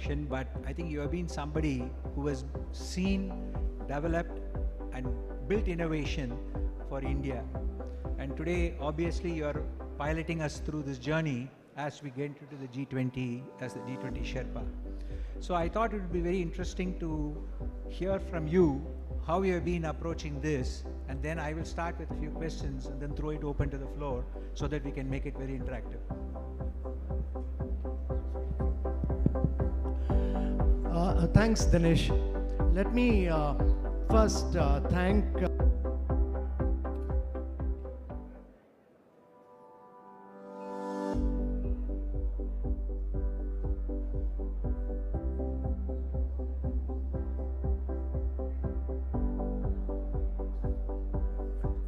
introduction, but I think you have been somebody who has seen, developed, and built innovation for India. And today, obviously, you're piloting us through this journey as we get into the G20 as the G20 Sherpa. So I thought it would be very interesting to hear from you how you have been approaching this, and then I will start with a few questions and then throw it open to the floor so that we can make it very interactive. Thanks, Dinesh. Let me first thank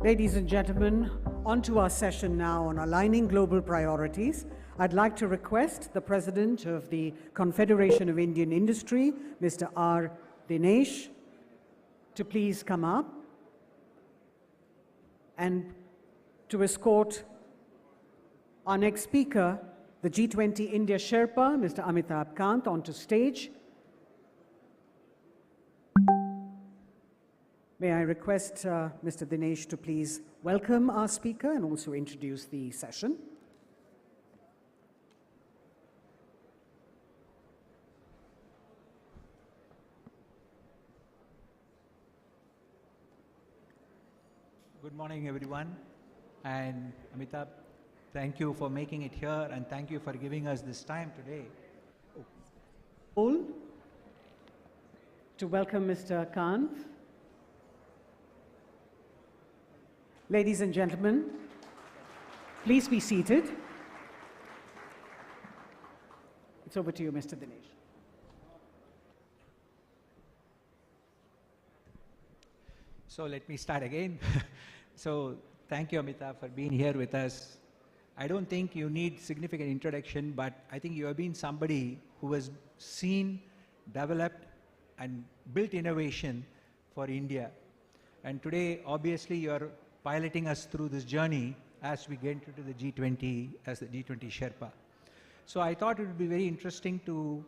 Ladies and gentlemen, on to our session now on aligning global priorities. I'd like to request the President of the Confederation of Indian Industry, Mr. R. Dinesh, to please come up and to escort our next speaker, the G20 India Sherpa, Mr. Amitabh Kant, onto stage. May I request Mr. Dinesh to please welcome our speaker and also introduce the session. Good morning, everyone. And Amitabh, thank you for making it here, and thank you for giving us this time today. All to welcome Mr. Kant. Ladies and gentlemen, please be seated. It's over to you, Mr. Dinesh. So let me start again. So thank you, Amitabh, for being here with us. I don't think you need significant introduction, but I think you have been somebody who has seen, developed, and built innovation for India. And today, obviously, you're piloting us through this journey as we get into the G20 as the G20 Sherpa. So I thought it would be very interesting to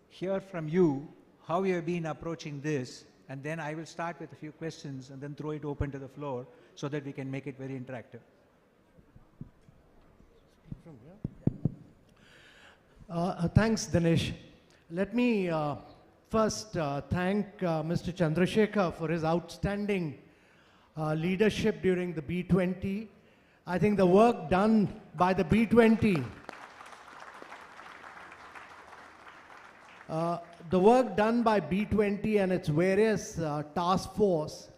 hear from you how you have been approaching this, and then I will start with a few questions and then throw it open to the floor so that we can make it very interactive. Thanks, Dinesh. Let me first thank Mr. Chandrasekhar for his outstanding leadership during the B20. I think the work done by the B20, and its various task force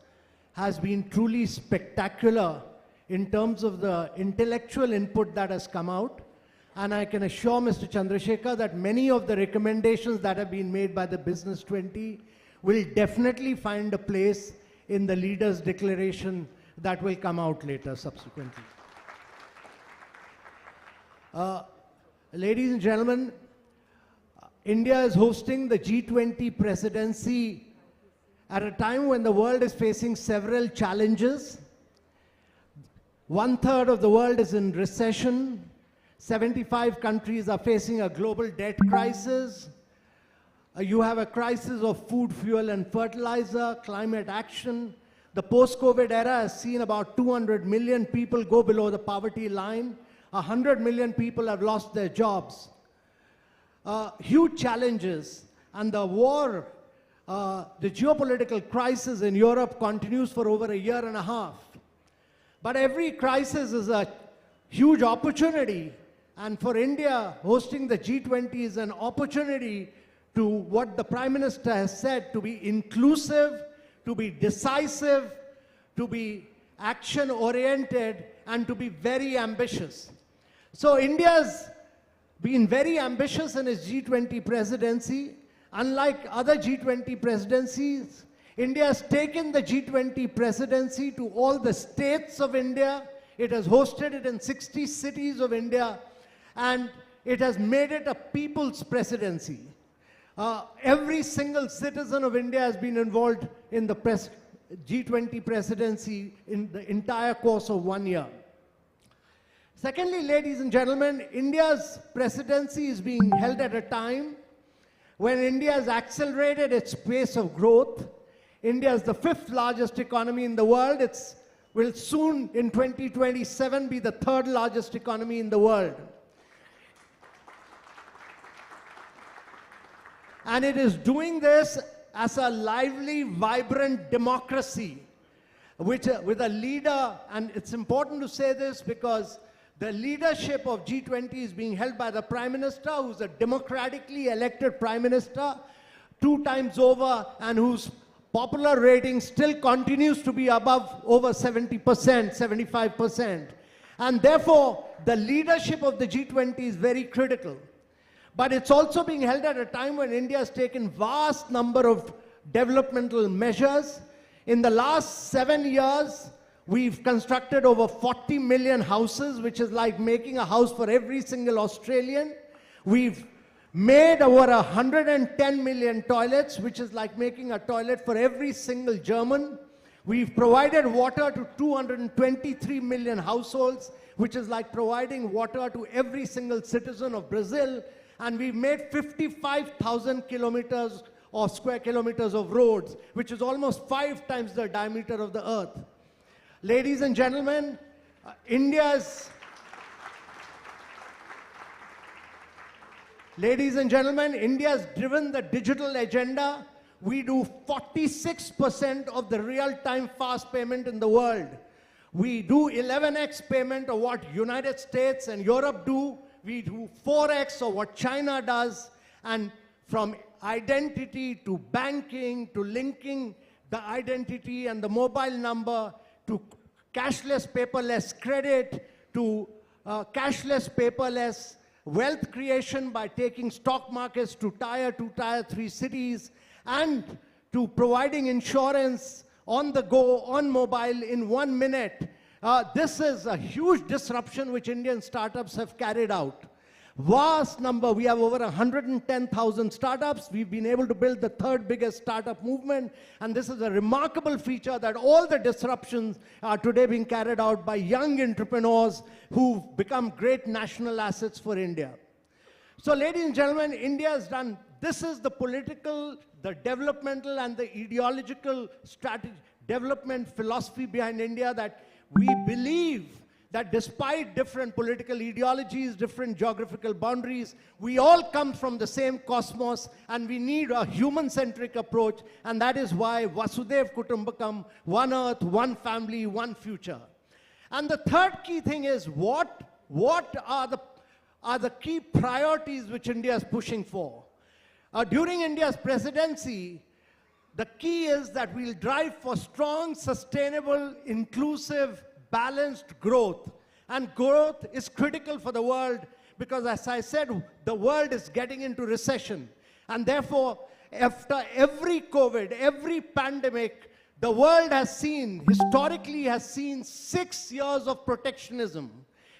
has been truly spectacular in terms of the intellectual input that has come out. And I can assure Mr. Chandrasekhar that many of the recommendations that have been made by the Business 20 will definitely find a place in the leaders' declaration that will come out later subsequently. Ladies and gentlemen, India is hosting the G20 presidency at a time when the world is facing several challenges. 1/3 of the world is in recession. 75 countries are facing a global debt crisis. You have a crisis of food, fuel, and fertilizer, climate action. The post-COVID era has seen about 200 million people go below the poverty line. 100 million people have lost their jobs. Huge challenges, and the war, the geopolitical crisis in Europe continues for over a year and a half. But every crisis is a huge opportunity, and for India, hosting the G20 is an opportunity to what the Prime Minister has said, to be inclusive, to be decisive, to be action-oriented, and to be very ambitious. So India's been very ambitious in its G20 presidency. Unlike other G20 presidencies, India has taken the G20 presidency to all the states of India. It has hosted it in 60 cities of India, and it has made it a people's presidency. Every single citizen of India has been involved in the G20 presidency in the entire course of 1 year. Secondly, ladies and gentlemen, India's presidency is being held at a time when India has accelerated its pace of growth. India is the 5th largest economy in the world. It will soon, in 2027, be the 3rd largest economy in the world. And it is doing this as a lively, vibrant democracy, which, with a leader, and it's important to say this because the leadership of G20 is being held by the Prime Minister, who's a democratically elected Prime Minister 2 times over, and whose popular rating still continues to be above over 70%, 75%. And therefore, the leadership of the G20 is very critical. But it's also being held at a time when India has taken vast number of developmental measures. In the last 7 years, we've constructed over 40 million houses, which is like making a house for every single Australian. We've made over 110 million toilets, which is like making a toilet for every single German. We've provided water to 223 million households, which is like providing water to every single citizen of Brazil. And we've made 55,000 kilometers or square kilometers of roads, which is almost 5 times the diameter of the earth. Ladies and gentlemen, India's driven the digital agenda. We do 46% of the real-time fast payment in the world. We do 11x payment of what United States and Europe do. We do 4x of what China does. And from identity to banking to linking the identity and the mobile number to cashless paperless credit to cashless paperless wealth creation by taking stock markets to tier 2, tier 3 cities, and to providing insurance on the go, on mobile in 1 minute. This is a huge disruption which Indian startups have carried out. Vast number, we have over 110,000 startups. We've been able to build the 3rd biggest startup movement, and this is a remarkable feature that all the disruptions are today being carried out by young entrepreneurs who've become great national assets for India. So ladies and gentlemen, India has done, this is the political, the developmental and the ideological strategy, development philosophy behind India, that we believe that despite different political ideologies, different geographical boundaries, we all come from the same cosmos, and we need a human-centric approach, and that is why Vasudhaiva Kutumbakam, one earth, one family, one future. And the 3rd key thing is what are the key priorities which India is pushing for? During India's presidency, the key is that we'll drive for strong, sustainable, inclusive, balanced growth. And growth is critical for the world because, as I said, the world is getting into recession. And therefore, after every COVID, every pandemic, the world has seen, historically has seen 6 years of protectionism.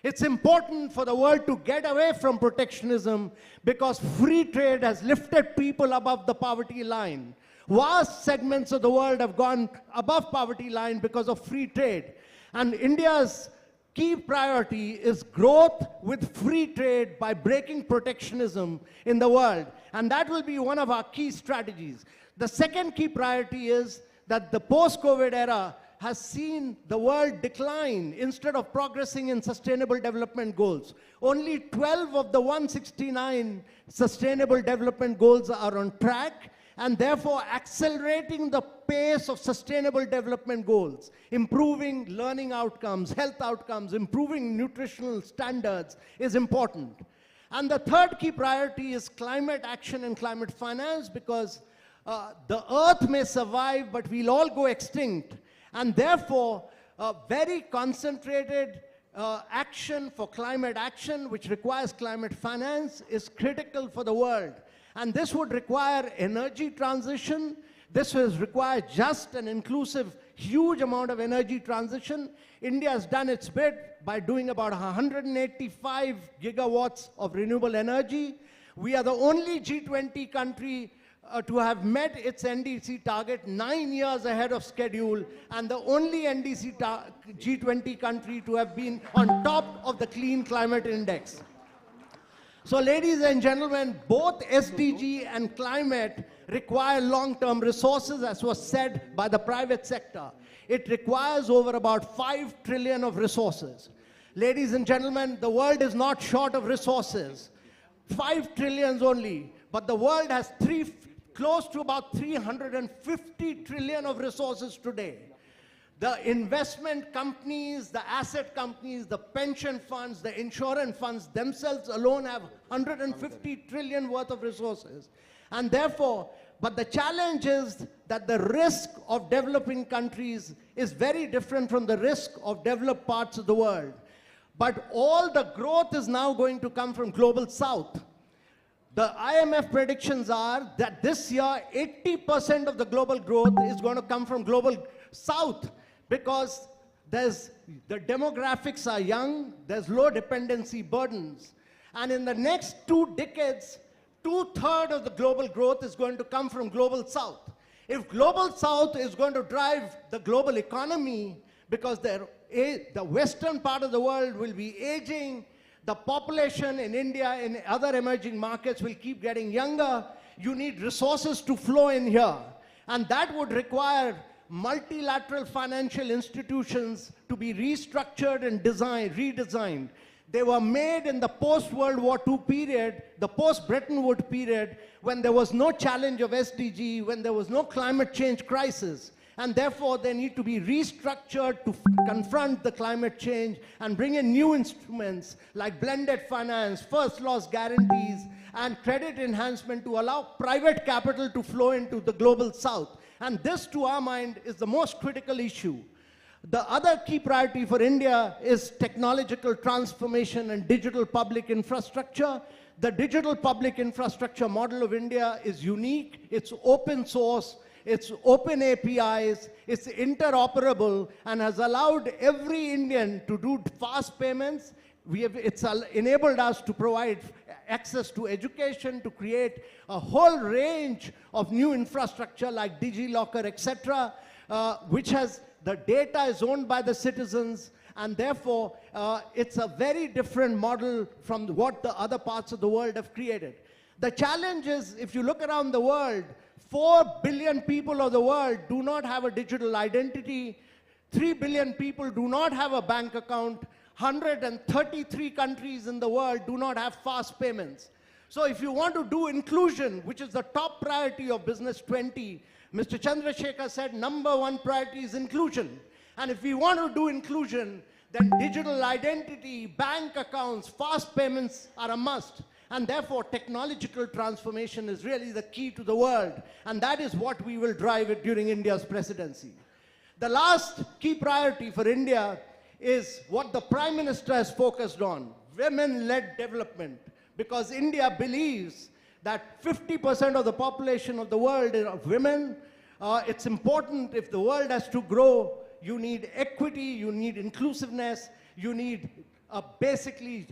It's important for the world to get away from protectionism because free trade has lifted people above the poverty line. Vast segments of the world have gone above poverty line because of free trade. And India's key priority is growth with free trade by breaking protectionism in the world. And that will be one of our key strategies. The second key priority is that the post-COVID era has seen the world decline instead of progressing in sustainable development goals. Only 12 of the 169 sustainable development goals are on track, and therefore accelerating the pace of sustainable development goals, improving learning outcomes, health outcomes, improving nutritional standards is important. And the 3rd key priority is climate action and climate finance, because the earth may survive, but we'll all go extinct. And therefore, very concentrated action for climate action, which requires climate finance, is critical for the world. And this would require energy transition. This will require just and inclusive, huge amount of energy transition. India has done its bit by doing about 185 gigawatts of renewable energy. We are the only G20 country to have met its NDC target 9 years ahead of schedule, and the only NDC G20 country to have been on top of the Clean Climate Index. So ladies and gentlemen, both SDG and climate require long-term resources, as was said by the private sector. It requires over about 5 trillion of resources. Ladies and gentlemen, the world is not short of resources. 5 trillions only, but the world has close to about 350 trillion of resources today. The investment companies, the asset companies, the pension funds, the insurance funds themselves alone have 150 trillion worth of resources. And therefore, but the challenge is that the risk of developing countries is very different from the risk of developed parts of the world. But all the growth is now going to come from global south. The IMF predictions are that this year, 80% of the global growth is going to come from global south, because the demographics are young, there's low dependency burdens. And in the next 2 decades, 2/3 of the global growth is going to come from global south. If global south is going to drive the global economy, because the western part of the world will be aging, the population in India and other emerging markets will keep getting younger, you need resources to flow in here. And that would require multilateral financial institutions to be restructured and redesigned. They were made in the post-World War II period, the post-Bretton Woods period, when there was no challenge of SDG, when there was no climate change crisis. And therefore, they need to be restructured to confront the climate change and bring in new instruments like blended finance, first loss guarantees, and credit enhancement to allow private capital to flow into the global south. And this, to our mind, is the most critical issue. The other key priority for India is technological transformation and digital public infrastructure. The digital public infrastructure model of India is unique. It's open source, it's open APIs, it's interoperable, and has allowed every Indian to do fast payments. It's enabled us to provide access to education, to create a whole range of new infrastructure like DigiLocker, etc., which has the data is owned by the citizens, and therefore it's a very different model from what the other parts of the world have created. The challenge is, if you look around the world, 4 billion people of the world do not have a digital identity, 3 billion people do not have a bank account, 133 countries in the world do not have fast payments. So if you want to do inclusion, which is the top priority of Business 20, Mr. Chandrasekhar said #1 priority is inclusion. And if we want to do inclusion, then digital identity, bank accounts, fast payments are a must. And therefore, technological transformation is really the key to the world. And that is what we will drive it during India's presidency. The last key priority for India is what the Prime Minister has focused on, women-led development. Because India believes that 50% of the population of the world are women. It's important, if the world has to grow, you need equity, you need inclusiveness, you need basically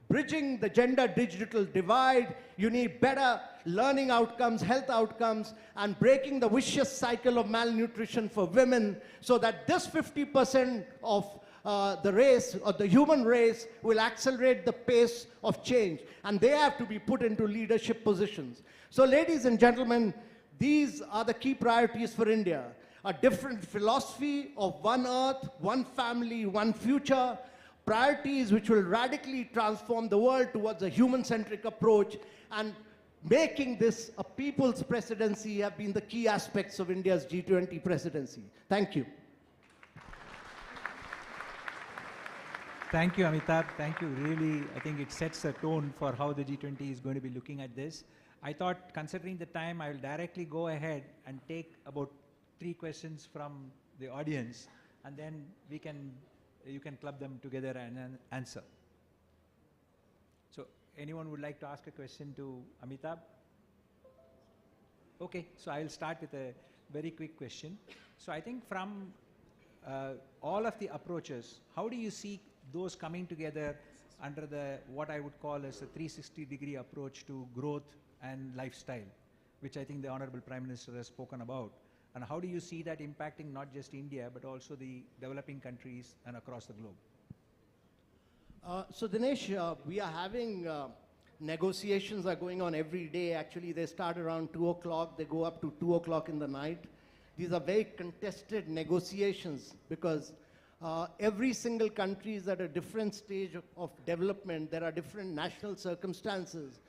bridging the gender digital divide, you need better learning outcomes, health outcomes, and breaking the vicious cycle of malnutrition for women, so that this 50% of the race, or the human race, will accelerate the pace of change. And they have to be put into leadership positions. So ladies and gentlemen, these are the key priorities for India. A different philosophy of one earth, one family, one future. Priorities which will radically transform the world towards a human-centric approach, and making this a people's presidency have been the key aspects of India's G20 presidency. Thank you. Thank you, Amitabh. Thank you. Really, I think it sets a tone for how the G20 is going to be looking at this. I thought, considering the time, I will directly go ahead and take about 3 questions from the audience, and then you can club them together and answer. So, anyone would like to ask a question to Amitabh? Okay, so I will start with a very quick question. So, I think from all of the approaches, how do you see those coming together under what I would call as a 360-degree approach to growth and lifestyle, which I think the Honorable Prime Minister has spoken about? And how do you see that impacting not just India, but also the developing countries and across the globe? So Dinesh, we are having Negotiations are going on every day. Actually, they start around 2 o'clock. They go up to 2 o'clock in the night. These are very contested negotiations because every single country is at a different stage of development. There are different national circumstances.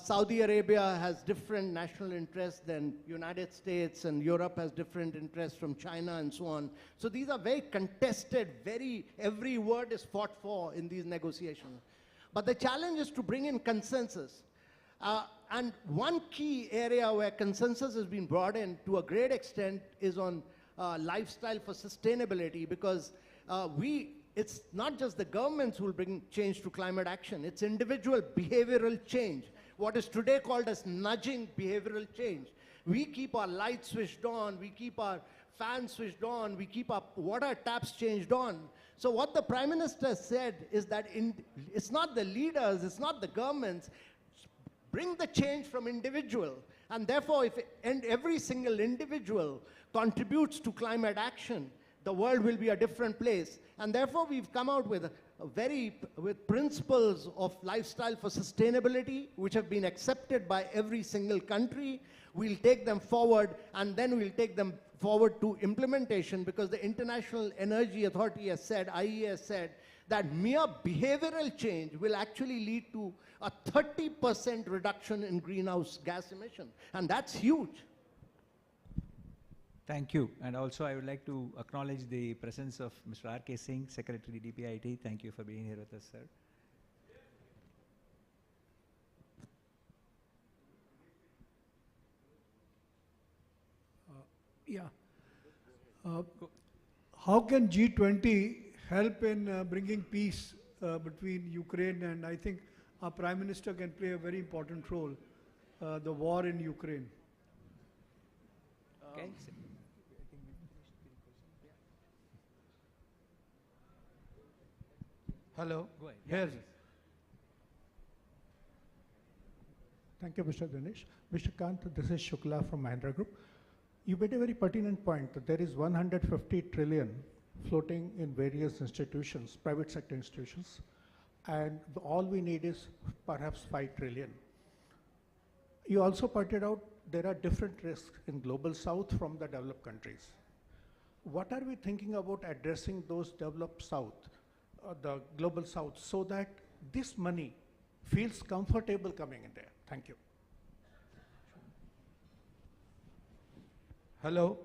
Saudi Arabia has different national interests than United States, and Europe has different interests from China and so on. So these are very contested, every word is fought for in these negotiations. But the challenge is to bring in consensus. And one key area where consensus has been brought in to a great extent is on lifestyle for sustainability, because it's not just the governments who will bring change to climate action, it's individual behavioral change, what is today called as nudging behavioral change. We keep our lights switched on, we keep our fans switched on, we keep our water taps changed on. So what the Prime Minister said is that it's not the leaders, it's not the governments, bring the change from individual. And therefore, if every single individual contributes to climate action, the world will be a different place. And therefore, we've come out with with principles of lifestyle for sustainability, which have been accepted by every single country. We'll take them forward, and then we'll take them forward to implementation, because the International Energy Authority has said, IEA has said, that mere behavioral change will actually lead to a 30% reduction in greenhouse gas emission. And that's huge. Thank you. And also I would like to acknowledge the presence of Mr. R.K. Singh, Secretary DPIIT. Thank you for being here with us, sir. How can G20 help in bringing peace between Ukraine, and I think our Prime Minister can play a very important role, the war in Ukraine? Okay. Hello. Go ahead. Here. Please. Thank you, Mr. Dinesh. Mr. Kant, this is Shukla from Mahindra Group. You made a very pertinent point that there is 150 trillion floating in various institutions, private sector institutions, and all we need is perhaps 5 trillion. You also pointed out there are different risks in Global South from the developed countries. What are we thinking about addressing those developed South, the Global South, so that this money feels comfortable coming in there? Thank you. Hello.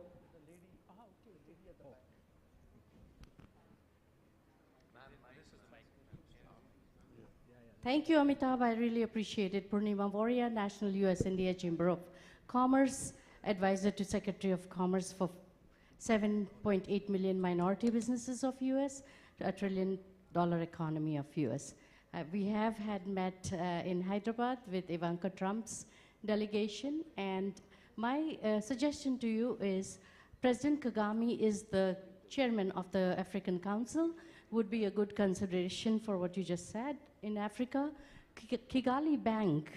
Thank you, Amitabh. I really appreciate it. Purnima Warrior, National US-India Chamber of Commerce, Advisor to Secretary of Commerce for 7.8 million minority businesses of US, $1 trillion economy of US. We have had met in Hyderabad with Ivanka Trump's delegation, and my suggestion to you is President Kagame is the chairman of the African Council, would be a good consideration for what you just said in Africa. Kigali Bank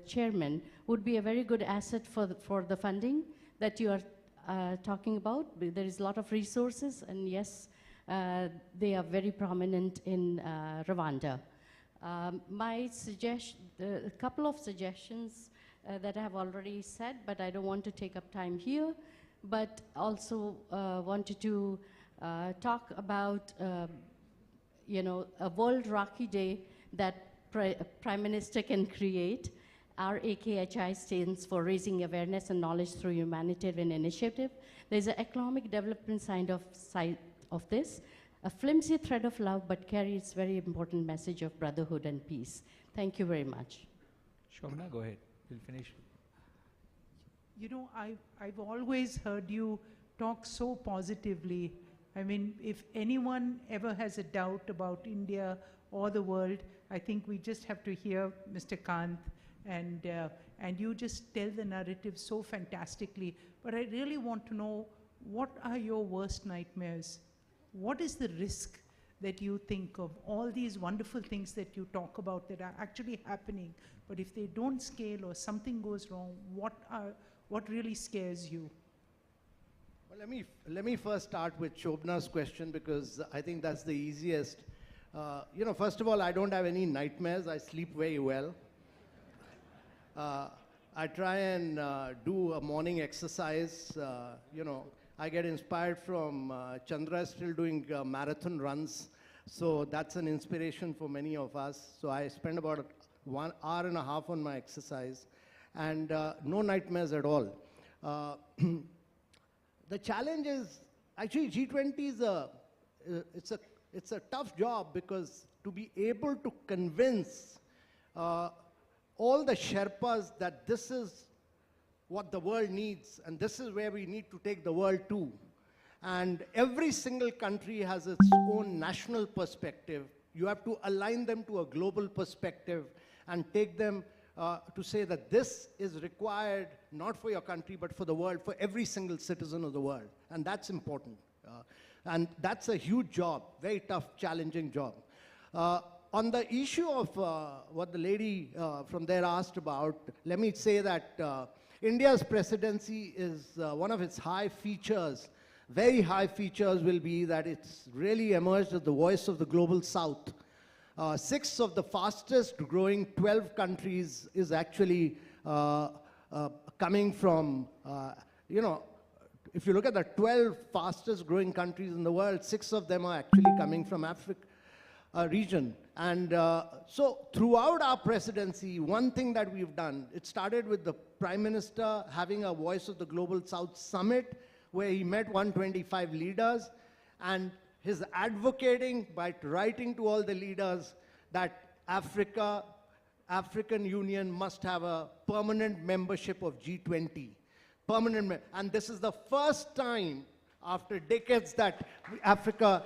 chairman would be a very good asset for the funding that you are talking about. There is a lot of resources, and yes, they are very prominent in Rwanda. My suggestion, a couple of suggestions that I have already said, but I don't want to take up time here, but also wanted to talk about, you know, a World Rocky Day that Prime Minister can create. Our AKHI stands for Raising Awareness and Knowledge Through Humanitarian Initiative. There's an economic development side of this, a flimsy thread of love, but carries very important message of brotherhood and peace. Thank you very much. Shobna, go ahead. We'll finish. You know, I've always heard you talk so positively. I mean, if anyone ever has a doubt about India or the world, I think we just have to hear Mr. Kant, and you just tell the narrative so fantastically. But I really want to know, what are your worst nightmares? What is the risk that you think of all these wonderful things that you talk about that are actually happening, but if they don't scale or something goes wrong, what really scares you? Well, let me first start with Shobna's question, because I think that's the easiest. First of all, I don't have any nightmares. I sleep very well. I try and do a morning exercise. I get inspired from Chandra still doing marathon runs. So that's an inspiration for many of us. So I spend about 1 hour and a half on my exercise, and no nightmares at all. The challenge is, actually G20 is it's a tough job, because to be able to convince all the Sherpas that this is what the world needs, and this is where we need to take the world to. And every single country has its own national perspective. You have to align them to a global perspective and take them to say that this is required not for your country, but for the world, for every single citizen of the world. And that's important. And that's a huge job, very tough, challenging job. On the issue of what the lady from there asked about, let me say that India's presidency is one of its high features. Very high features will be that it's really emerged as the voice of the global south. 6 of the fastest growing 12 countries is actually coming from, if you look at the 12 fastest growing countries in the world, 6 of them are actually coming from Africa region. And so throughout our presidency, one thing that we've done, it started with the Prime Minister having a Voice of the Global South Summit, where he met 125 leaders, and his advocating by writing to all the leaders that African Union must have a permanent membership of G20. And this is the first time after decades that Africa,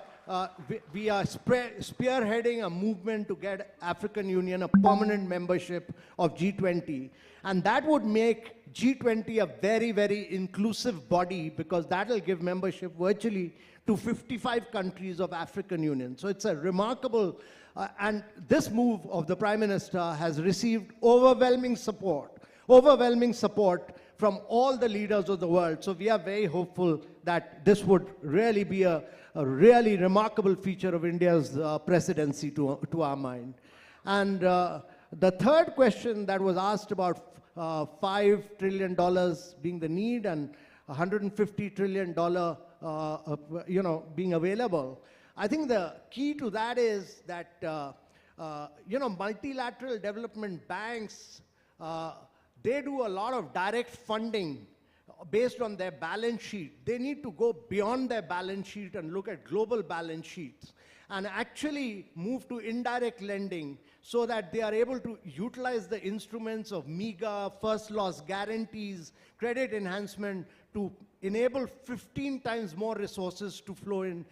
we are spearheading a movement to get African Union a permanent membership of G20. And that would make G20 a very, very inclusive body, because that will give membership virtually to 55 countries of African Union. So it's a remarkable, and this move of the Prime Minister has received overwhelming support from all the leaders of the world. So we are very hopeful that this would really be a really remarkable feature of India's presidency to our mind. And the third question that was asked about $5 trillion being the need and $150 trillion being available. I think the key to that is that multilateral development banks, they do a lot of direct funding based on their balance sheet. They need to go beyond their balance sheet and look at global balance sheets and actually move to indirect lending, so that they are able to utilize the instruments of MEGA, first loss guarantees, credit enhancement to enable 15 times more resources to flow in,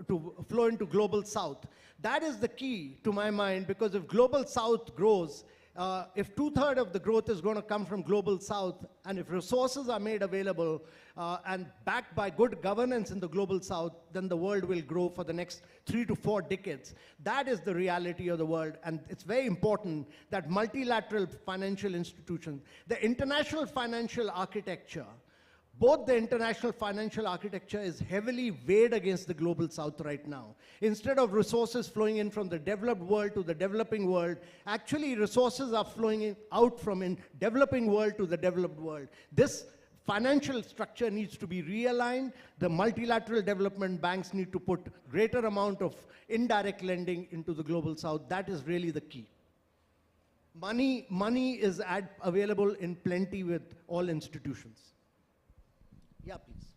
to flow into Global South. That is the key to my mind, because if Global South grows, if 2/3 of the growth is going to come from Global South, and if resources are made available and backed by good governance in the Global South, then the world will grow for the next 3 to 4 decades. That is the reality of the world, and it's very important that multilateral financial institutions, the international financial architecture, both the international financial architecture is heavily weighed against the Global South right now. Instead of resources flowing in from the developed world to the developing world, actually resources are flowing out from the developing world to the developed world. This financial structure needs to be realigned. The multilateral development banks need to put greater amount of indirect lending into the Global South. That is really the key. Money is available in plenty with all institutions. Yeah, please.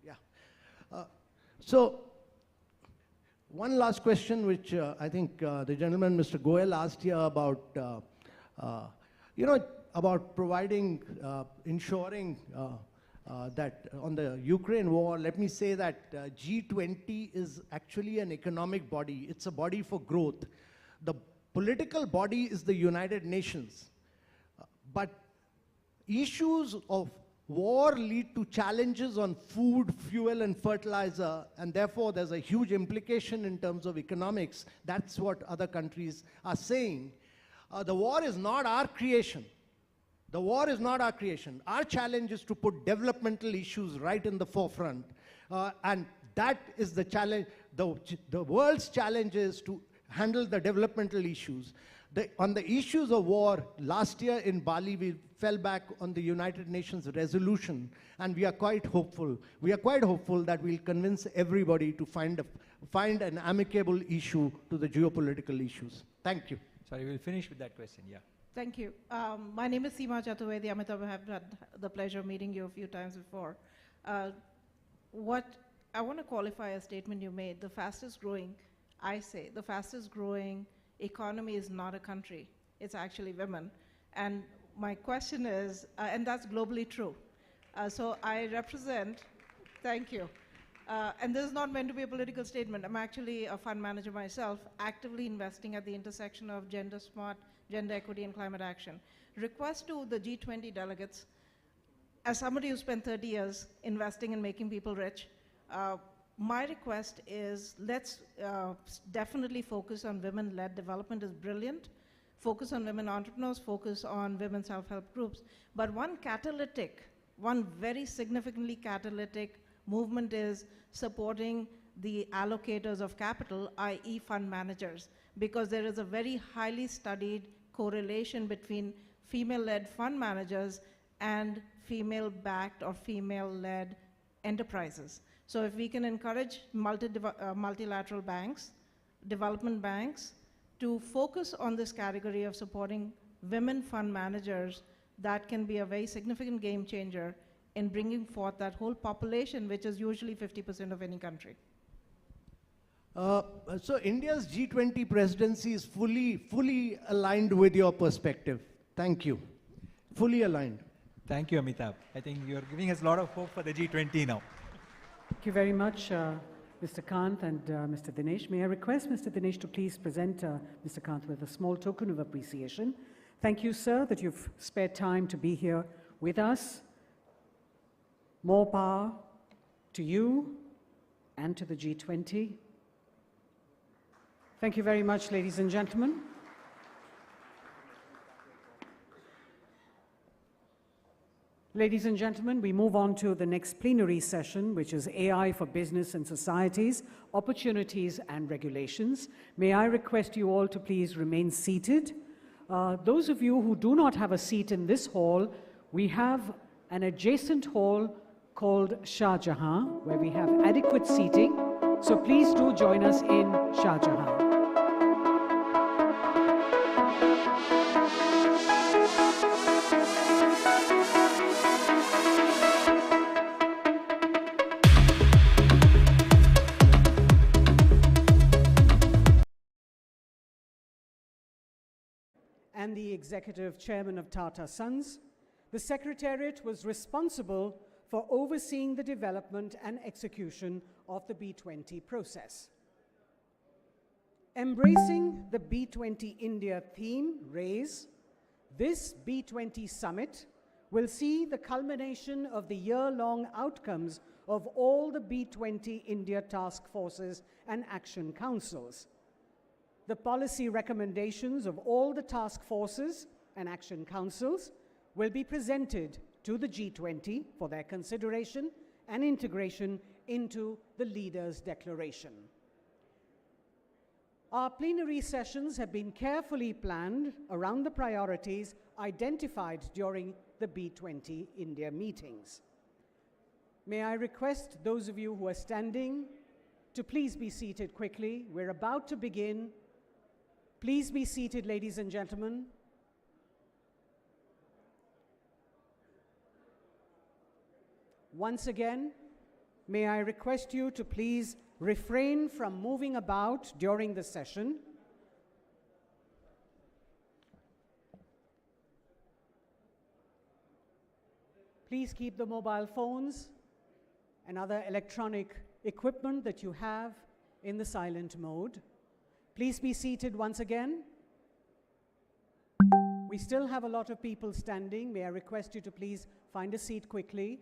Yeah. So, one last question, which I think the gentleman, Mr. Goel, asked here about, about providing, ensuring that on the Ukraine war. Let me say that G20 is actually an economic body. It's a body for growth. The political body is the United Nations. But issues of war lead to challenges on food, fuel, and fertilizer, and therefore there's a huge implication in terms of economics. That's what other countries are saying. The war is not our creation. The war is not our creation. Our challenge is to put developmental issues right in the forefront. And that is the challenge. The world's challenge is to handle the developmental issues. On the issues of war, last year in Bali, we fell back on the United Nations resolution, and we are quite hopeful. We are quite hopeful that we'll convince everybody to find an amicable issue to the geopolitical issues. Thank you. Sorry, we'll finish with that question, yeah. Thank you. My name is Seema Chaturvedi. Amitabh, I have had the pleasure of meeting you a few times before. What I want to qualify a statement you made. The fastest growing economy is not a country. It's actually women. And my question is, and that's globally true. So I represent, thank you. And this is not meant to be a political statement. I'm actually a fund manager myself, actively investing at the intersection of gender smart, gender equity, and climate action. Request to the G20 delegates, as somebody who spent 30 years investing in making people rich, my request is let's definitely focus on women-led development is brilliant. Focus on women entrepreneurs, focus on women self-help groups. But one very significantly catalytic movement is supporting the allocators of capital, i.e. fund managers, because there is a very highly studied correlation between female-led fund managers and female-backed or female-led enterprises. So if we can encourage multilateral banks, development banks, to focus on this category of supporting women fund managers, that can be a very significant game changer in bringing forth that whole population, which is usually 50% of any country. So India's G20 presidency is fully aligned with your perspective. Thank you. Fully aligned. Thank you, Amitabh. I think you're giving us a lot of hope for the G20 now. Thank you very much, Mr. Kant and Mr. Dinesh. May I request Mr. Dinesh to please present Mr. Kant with a small token of appreciation. Thank you, sir, that you've spared time to be here with us. More power to you and to the G20. Thank you very much, ladies and gentlemen. Ladies and gentlemen, we move on to the next plenary session, which is AI for Business and Societies, Opportunities and Regulations. May I request you all to please remain seated. Those of you who do not have a seat in this hall, we have an adjacent hall called Shah Jahan, where we have adequate seating. So please do join us in Shah Jahan. And the executive chairman of Tata Sons, the Secretariat was responsible for overseeing the development and execution of the B20 process. Embracing the B20 India theme, RAISE, this B20 summit will see the culmination of the year-long outcomes of all the B20 India task forces and action councils. The policy recommendations of all the task forces and action councils will be presented to the G20 for their consideration and integration into the leaders' declaration. Our plenary sessions have been carefully planned around the priorities identified during the B20 India meetings. May I request those of you who are standing to please be seated quickly. We're about to begin. Please be seated, ladies and gentlemen. Once again, may I request you to please refrain from moving about during the session. Please keep the mobile phones and other electronic equipment that you have in the silent mode. Please be seated once again. We still have a lot of people standing. May I request you to please find a seat quickly.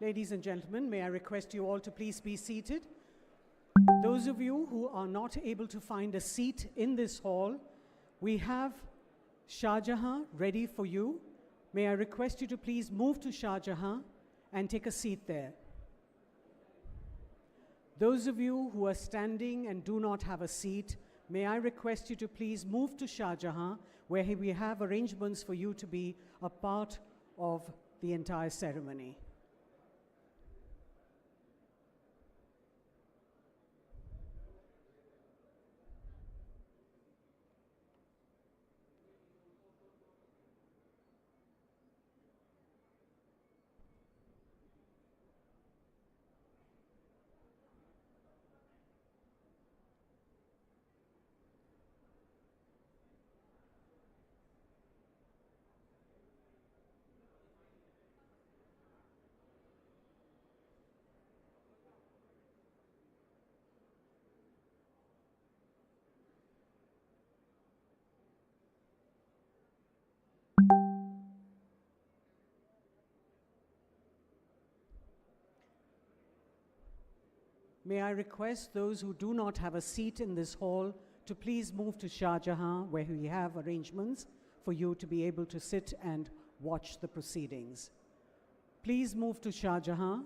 Ladies and gentlemen, may I request you all to please be seated. Those of you who are not able to find a seat in this hall, we have Shah Jahan ready for you. May I request you to please move to Shah Jahan and take a seat there. Those of you who are standing and do not have a seat, may I request you to please move to Shah Jahan, where we have arrangements for you to be a part of the entire ceremony. May I request those who do not have a seat in this hall to please move to Shah Jahan, where we have arrangements for you to be able to sit and watch the proceedings. Please move to Shah Jahan.